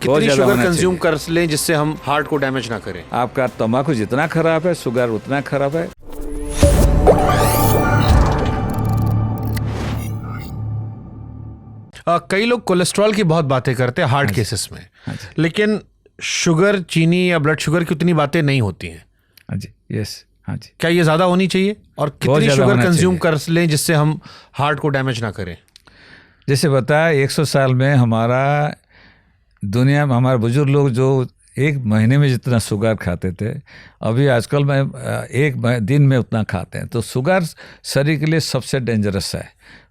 कितनी sugar consume कर लें जिससे हम हार्ट को डैमेज ना करें? आपका तंबाकू जितना खराब है, शुगर उतना खराब है। कई लोग कोलेस्ट्रॉल की बहुत बातें करते हैं हार्ट केसेस में, लेकिन शुगर, चीनी या ब्लड शुगर की उतनी बातें नहीं होती हैं। हाँ जी, यस, हाँ जी। क्या ये ज्यादा होनी चाहिए और कितनी शुगर कंज्यूम कर लें जिससे हम हार्ट को डैमेज ना करें? जैसे बताया 100 साल में हमारा दुनिया में हमारे बुजुर्ग लोग जो एक महीने में जितना शुगर खाते थे, अभी आजकल में एक दिन में उतना खाते हैं। तो शुगर शरीर के लिए सबसे डेंजरस है।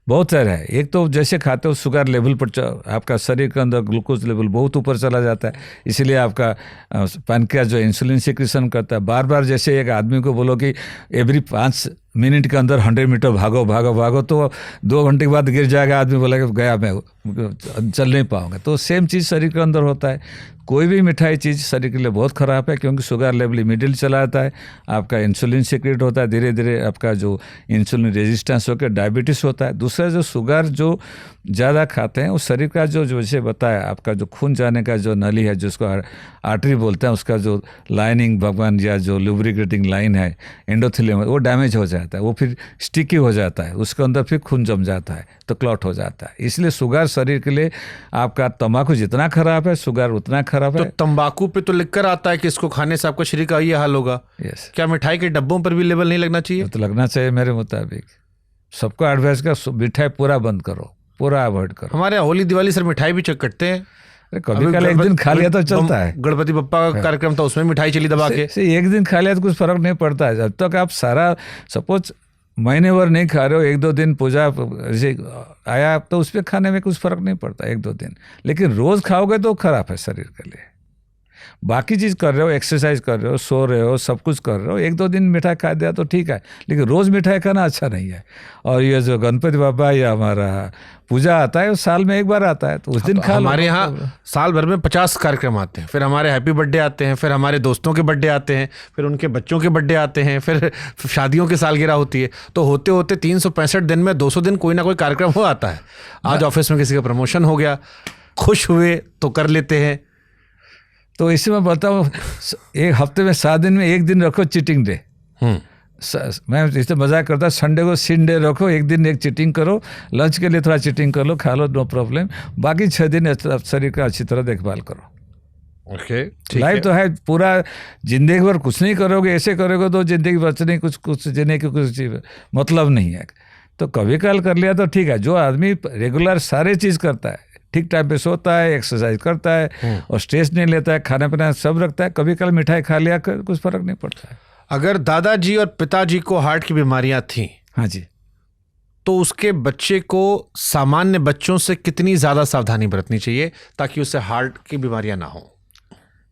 बहुत सारे है। एक तो जैसे खाते हो शुगर लेवल पर आपका शरीर के अंदर ग्लूकोज लेवल बहुत ऊपर चला जाता है, इसलिए आपका पैनक्रियास जो इंसुलिन सिक्रीशन करता है, बार बार जैसे एक आदमी को बोलो कि एवरी 5 मिनट के अंदर 100 मीटर भागो भागो भागो, तो 2 घंटे के बाद गिर जाएगा, आदमी बोलेगा गया, मैं चल नहीं पाऊंगा। तो सेम चीज़ शरीर के अंदर होता है। कोई भी मिठाई चीज़ शरीर के लिए बहुत ख़राब है, क्योंकि शुगर लेवल इमीडिएटली चला जाता है, आपका इंसुलिन सिक्रेट होता है, धीरे धीरे आपका जो इंसुलिन रेजिस्टेंस होकर डायबिटीज़ होता है। दूसरा जो शुगर जो ज़्यादा खाते हैं, उस शरीर का जो जैसे बताया आपका जो खून जाने का जो नली है, जिसको आर्टरी बोलते हैं, उसका जो लाइनिंग भगवान या जो लुब्रिकेटिंग लाइन है एंडोथेलियम, वो डैमेज हो जाता है, वो फिर स्टिकी हो जाता है, उसके अंदर फिर खून जम जाता है, तो क्लॉट हो जाता है। इसलिए शुगर शरीर के लिए आपका तंबाकू जितना खराब है, शुगर उतना खराब है। तो तंबाकू पे तो लिखकर आता है कि इसको खाने से आपका शरीर का ये हाल होगा। यस। क्या मिठाई के डब्बों पर भी लेबल नहीं लगना चाहिए? तो लगना चाहिए मेरे मुताबिक। सबको एडवाइस का मिठाई पूरा बंद करो, पूरा अवॉइड करो। हमारे यहाँ होली दिवाली सर मिठाई भी चेक करते हैं। कभी कल एक दिन खा लिया तो चलता है। गणपति बप्पा का कार्यक्रम था, उसमें मिठाई चली दबा के। एक दिन खा लिया तो कुछ फर्क नहीं पड़ता है। जब तक आप सारा सपोज महीने भर नहीं खा रहे हो, 1-2 दिन पूजा जैसे आया तो उस पर खाने में कुछ फर्क नहीं पड़ता 1-2 दिन। लेकिन रोज़ खाओगे तो खराब है शरीर के लिए। बाकी चीज़ कर रहे हो, एक्सरसाइज कर रहे हो, सो रहे हो, सब कुछ कर रहे हो, 1-2 दिन मिठाई खा दिया तो ठीक है, लेकिन रोज़ मिठाई खाना अच्छा नहीं है। और ये जो गणपति बाबा या हमारा पूजा आता है, वो साल में एक बार आता है, तो उस दिन खा लो। हमारे यहाँ साल भर में 50 कार्यक्रम आते हैं, फिर हमारे हैप्पी बर्थडे आते हैं, फिर हमारे दोस्तों के बर्थडे आते हैं, फिर उनके बच्चों के बर्थडे आते हैं, फिर शादियों की सालगिरह होती है। तो होते होते 365 दिन में 200 दिन कोई ना कोई कार्यक्रम हो आता है। आज ऑफिस में किसी का प्रमोशन हो गया, खुश हुए तो कर लेते हैं। तो इसी में बताओ, एक हफ्ते में 7 दिन में 1 दिन रखो चीटिंग डे। मैं इससे मजाक करता, संडे को सिन डे रखो, 1 दिन एक चीटिंग करो, लंच के लिए थोड़ा चीटिंग कर लो, खा लो, नो प्रॉब्लम। बाकी 6 दिन शरीर का अच्छी तरह देखभाल करो। ओके, लाइफ तो है, पूरा जिंदगी भर कुछ नहीं करोगे, ऐसे करोगे तो जिंदगी बचने कुछ जीने की कुछ मतलब नहीं है। तो कभी काल कर लिया तो ठीक है। जो आदमी रेगुलर सारे चीज़ करता है, ठीक टाइम पे सोता है, एक्सरसाइज करता है और स्ट्रेस नहीं लेता है, खाना पीना सब रखता है, कभी कल मिठाई खा लिया कुछ फर्क नहीं पड़ता है। अगर दादाजी और पिताजी को हार्ट की बीमारियां थीं, हाँ जी, तो उसके बच्चे को सामान्य बच्चों से कितनी ज़्यादा सावधानी बरतनी चाहिए ताकि उसे हार्ट की बीमारियां ना हो?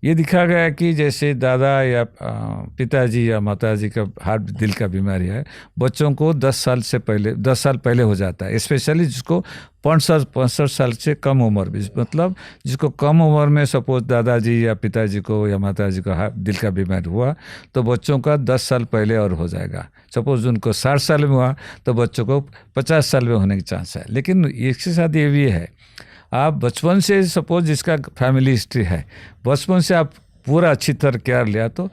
ये दिखा गया कि जैसे दादा या पिताजी या माताजी का हार्ट दिल का बीमारी है, बच्चों को 10 साल पहले हो जाता है। स्पेशली जिसको 65 साल से कम उम्र में, मतलब जिसको कम उम्र में सपोज दादाजी या पिताजी को या माताजी को दिल का बीमारी हुआ, तो बच्चों का 10 साल पहले और हो जाएगा। सपोज उनको 60 साल में हुआ तो बच्चों को 50 साल में होने की चांस है। लेकिन इसके साथ ये भी है, आप बचपन से सपोज जिसका फैमिली हिस्ट्री है, बचपन से आप पूरा अच्छी तरह केयर लिया तो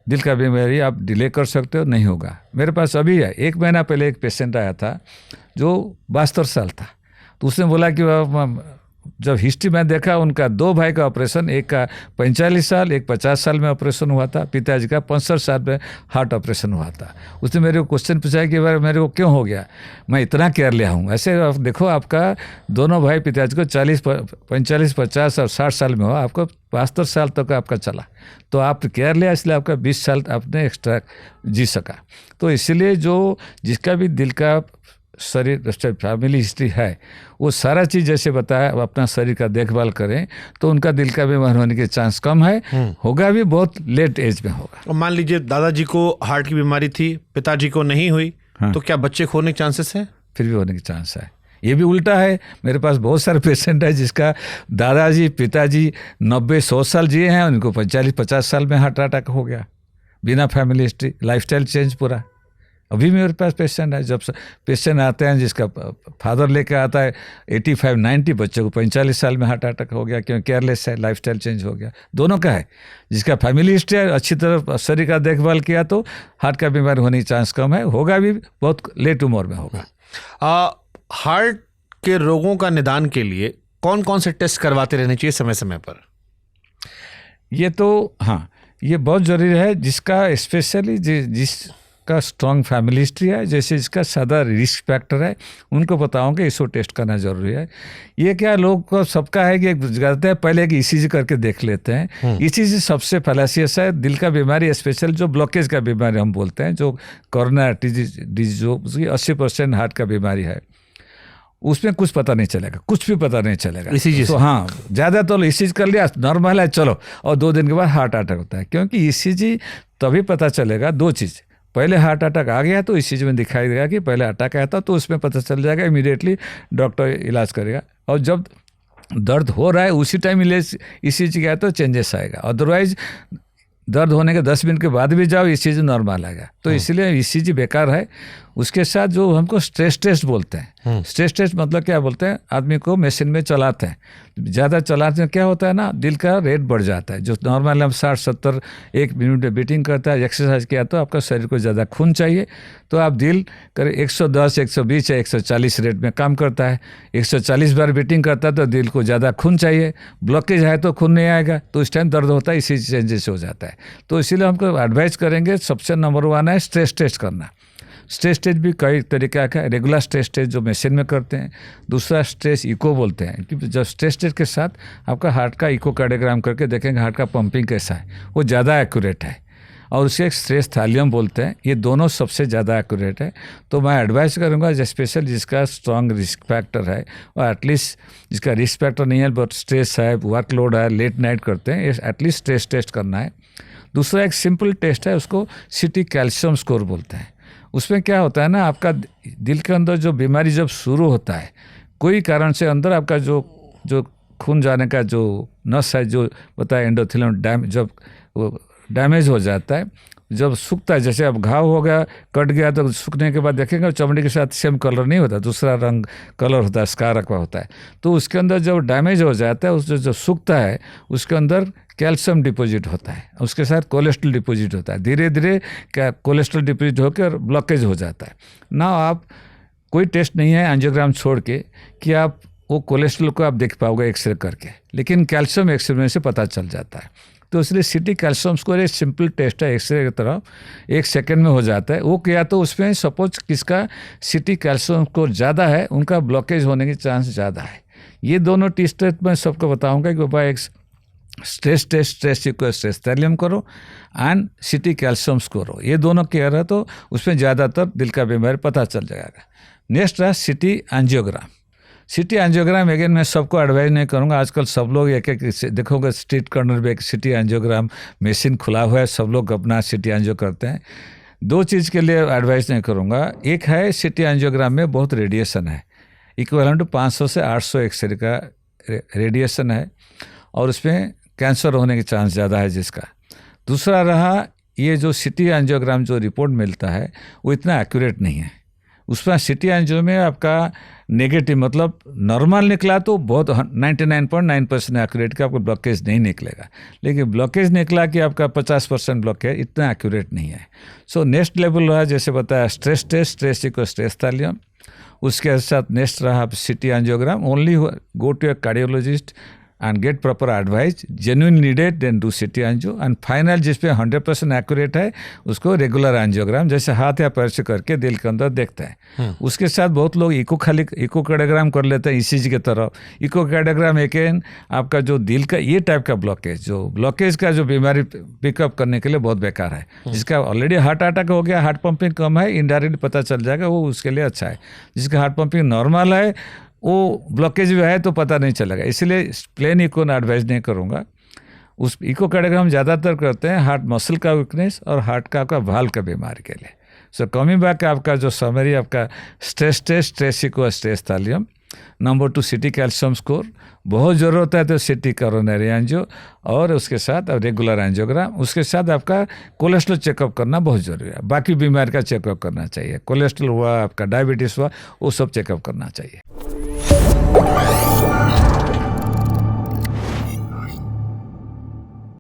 दिल का बीमारी आप डिले कर सकते हो, नहीं होगा। मेरे पास अभी है, 1 महीना पहले एक पेशेंट आया था जो 72 साल था। तो उसने बोला कि जब हिस्ट्री में देखा, उनका 2 भाई का ऑपरेशन, एक का 45 साल, एक 50 साल में ऑपरेशन हुआ था, पिताजी का 65 साल में हार्ट ऑपरेशन हुआ था। उसने मेरे को क्वेश्चन पूछा कि भाई मेरे को क्यों हो गया, मैं इतना केयर लिया हूँ। ऐसे देखो, आपका दोनों भाई पिताजी को 40, 45, 50 और 60 साल में हो, आपको 72 साल तक आपका चला, तो आप केयर लिया, इसलिए आपका 20 साल आपने एक्स्ट्रा जी सका। तो इसलिए जो जिसका भी दिल का शरीर फैमिली हिस्ट्री है, वो सारा चीज़ जैसे बताया, अपना शरीर का देखभाल करें तो उनका दिल का बीमार होने के चांस कम है। होगा भी बहुत लेट एज में होगा। और मान लीजिए दादाजी को हार्ट की बीमारी थी, पिताजी को नहीं हुई, तो क्या बच्चे को होने के चांसेस हैं? फिर भी होने के चांस है। ये भी उल्टा है, मेरे पास बहुत सारे पेशेंट है जिसका दादाजी पिताजी 90-100 साल जिए हैं, उनको 45-50 साल में हार्ट अटैक हो गया, बिना फैमिली हिस्ट्री, लाइफस्टाइल चेंज पूरा। अभी मेरे पास पेशेंट है, जब पेशेंट आते हैं जिसका फादर लेके आता है 85-90, बच्चे को 45 साल में हार्ट अटैक हो गया, क्योंकि केयरलेस है, लाइफस्टाइल चेंज हो गया, दोनों का है। जिसका फैमिली हिस्ट्री है, अच्छी तरह शरीर का देखभाल किया तो हार्ट का बीमारी होने की चांस कम है, होगा भी बहुत लेट उम्र में होगा। हार्ट के रोगों का निदान के लिए कौन कौन से टेस्ट करवाते रहने चाहिए समय समय पर? ये तो हाँ, ये बहुत ज़रूरी है, जिसका स्पेशली जिसका स्ट्रॉन्ग फैमिली हिस्ट्री है, जैसे जिसका ज़्यादा रिस्क फैक्टर है, उनको बताऊंगे इसको टेस्ट करना ज़रूरी है। ये क्या लोग को सबका है कि करते हैं पहले एक ईसीजी करके देख लेते हैं। ईसीजी सबसे फैलासियस है। दिल का बीमारी स्पेशल जो ब्लॉकेज का बीमारी हम बोलते हैं, जो कोरोनरी डिजीज जो 80% हार्ट का बीमारी है, उसमें कुछ पता नहीं चलेगा, कुछ भी पता नहीं चलेगा ईसीजी तो हाँ, ज़्यादा तो ईसीजी कर लिया, नॉर्मल है चलो, और 2 दिन के बाद हार्ट अटैक होता है। क्योंकि ईसीजी तभी पता चलेगा, 2 चीज़, पहले हार्ट अटैक आ गया तो ईसीजी में दिखाई देगा कि पहले अटैक आया था, तो उसमें पता चल जाएगा, इमीडिएटली डॉक्टर इलाज करेगा। और जब दर्द हो रहा है उसी टाइम ईसीजी गया तो चेंजेस आएगा, अदरवाइज दर्द होने के 10 मिनट के बाद भी जाओ ईसीजी नॉर्मल आएगा। तो इसलिए ईसीजी बेकार है। उसके साथ जो हमको स्ट्रेस टेस्ट बोलते हैं, स्ट्रेस टेस्ट मतलब क्या बोलते हैं, आदमी को मशीन में चलाते हैं, ज़्यादा चलाते हैं क्या होता है ना, दिल का रेट बढ़ जाता है। जो नॉर्मल हम 60-70 1 मिनट में बीटिंग करता है, एक्सरसाइज किया तो आपका शरीर को ज़्यादा खून चाहिए, तो आप दिल करे 110, 120 या 140 रेट में काम करता है। 140 बार बीटिंग करता है तो दिल को ज़्यादा खून चाहिए, ब्लॉकेज है तो खून नहीं आएगा, तो इस टाइम दर्द होता है, इसी चेंजेस हो जाता है। तो इसीलिए हमको एडवाइस करेंगे, सबसे नंबर 1 है स्ट्रेस टेस्ट करना। स्ट्रेस टेस्ट भी कई तरीका का है। रेगुलर स्ट्रेस टेस्ट जो मशीन में करते हैं, दूसरा स्ट्रेस इको बोलते हैं, क्योंकि जब स्ट्रेस टेस्ट के साथ आपका हार्ट का इको कार्डियोग्राम करके देखेंगे हार्ट का पंपिंग कैसा है, वो ज़्यादा एक्यूरेट है। और उसे एक स्ट्रेस थैलियम बोलते हैं, ये दोनों सबसे ज़्यादा एक्यूरेट है। तो मैं एडवाइस करूँगा स्पेशल जिसका स्ट्रॉन्ग रिस्क फैक्टर है, और एटलीस्ट जिसका रिस्क फैक्टर नहीं है बट स्ट्रेस है, वर्कलोड है, लेट नाइट करते हैं, एटलीस्ट स्ट्रेस टेस्ट करना है। दूसरा एक सिंपल टेस्ट है, उसको सीटी कैल्शियम स्कोर बोलते हैं। उसमें क्या होता है ना, आपका दिल के अंदर जो बीमारी जब शुरू होता है, कोई कारण से अंदर आपका जो खून जाने का जो नस है, जो बताया एंडोथेलियम जब वो डैमेज हो जाता है, जब सूखता है, जैसे अब घाव हो गया, कट गया, तो सूखने के बाद देखेंगे चमड़ी के साथ सेम कलर नहीं होता, दूसरा रंग कलर होता है, स्कार का होता है। तो उसके अंदर जब डैमेज हो जाता है, उस जो सूखता है उसके अंदर कैल्शियम डिपॉजिट होता है, उसके साथ कोलेस्ट्रॉल डिपॉजिट होता है। धीरे धीरे क्या कोलेस्ट्रॉल डिपॉजिट होकर ब्लॉकेज हो जाता है ना। आप कोई टेस्ट नहीं है एंजियोग्राम छोड़ के कि आप वो कोलेस्ट्रॉल को आप देख पाओगे एक्सरे करके, लेकिन कैल्शियम एक्सरे में से पता चल जाता है। तो इसलिए सीटी कैल्शियम स्कोर एक सिंपल टेस्ट है, एक्सरे की तरह 1 सेकेंड में हो जाता है। वो किया तो उसमें सपोज किसका सीटी कैल्शियम स्कोर ज़्यादा है, उनका ब्लॉकेज होने की चांस ज़्यादा है। ये दोनों टेस्ट मैं सबको बताऊंगा कि बाबा एक स्ट्रेस टेस्ट, स्ट्रेस थैलियम करो एंड सीटी कैल्शियम स्कोर हो, ये दोनों केयर है तो उसमें ज़्यादातर दिल का बीमारी पता चल जाएगा। नेक्स्ट रहा CT angiogram. City angiogram again मैं सबको एडवाइज नहीं करूँगा, आजकल सब लोग एक देखोगे स्ट्रीट कॉर्नर पे एक सिटी एंजियोग्राम मशीन खुला हुआ है, सब लोग अपना सिटी एंजियो करते हैं। 2 चीज़ के लिए एडवाइस नहीं करूँगा। एक है सिटी एंजियोग्राम में बहुत रेडिएशन है, इक्वलेंट 500 से 800 एक्सरे का रेडिएशन है, और उसमें कैंसर होने की चांस ज़्यादा है जिसका। दूसरा रहा ये जो सिटी एंजियोग्राम जो रिपोर्ट मिलता है वो इतना एक्यूरेट नहीं है। उसमें सिटी एंजियो में आपका नेगेटिव मतलब नॉर्मल निकला तो बहुत 99.9% एक्यूरेट का आपको ब्लॉकेज नहीं निकलेगा, लेकिन ब्लॉकेज निकला कि आपका 50% ब्लॉकेज, इतना एक्यूरेट नहीं है। सो नेक्स्ट लेवल रहा जैसे बताया stress test, stress equal stress thallium. उसके साथ नेक्स्ट रहा CT angiogram. Only go to a cardiologist and get proper advice, genuine needed then do CT angio, and final जिस पे 100% एक्यूरेट है उसको रेगुलर एंजियोग्राम जैसे हाथ या पैर से करके दिल के अंदर देखता है। उसके साथ बहुत लोग इको कार्डियोग्राम कर लेते हैं ईसीजी की तरह। इको कार्डियोग्राम एक आपका जो दिल का ये टाइप का ब्लॉकेज का जो बीमारी पिकअप करने के लिए बहुत बेकार है। जिसका ऑलरेडी हार्ट अटैक हो गया, हार्ट पंपिंग कम है, इनडायरेक्टली पता चल जाएगा, वो उसके लिए अच्छा है। जिसका हार्ट पंपिंग नॉर्मल है वो ब्लॉकेज भी है तो पता नहीं चलेगा, इसलिए प्लेन इको एडवाइस नहीं करूँगा। उस इको कार्डियोग्राम ज़्यादातर करते हैं हार्ट मसल का वीकनेस और हार्ट का आपका वाल्व का बीमारी के लिए। सो कमिंग बैक आपका जो समरी आपका stress test, stress echo, stress thallium, number 2 CT calcium score, बहुत ज़रूरत है तो सिटी कोरोनरी एंजियो, और उसके साथ रेगुलर एंजियोग्राम, उसके साथ आपका कोलेस्ट्रॉल चेकअप करना बहुत ज़रूरी है। बाकी बीमारी का चेकअप करना चाहिए, कोलेस्ट्रॉल हुआ, आपका डायबिटीज़ हुआ, वो सब चेकअप करना चाहिए।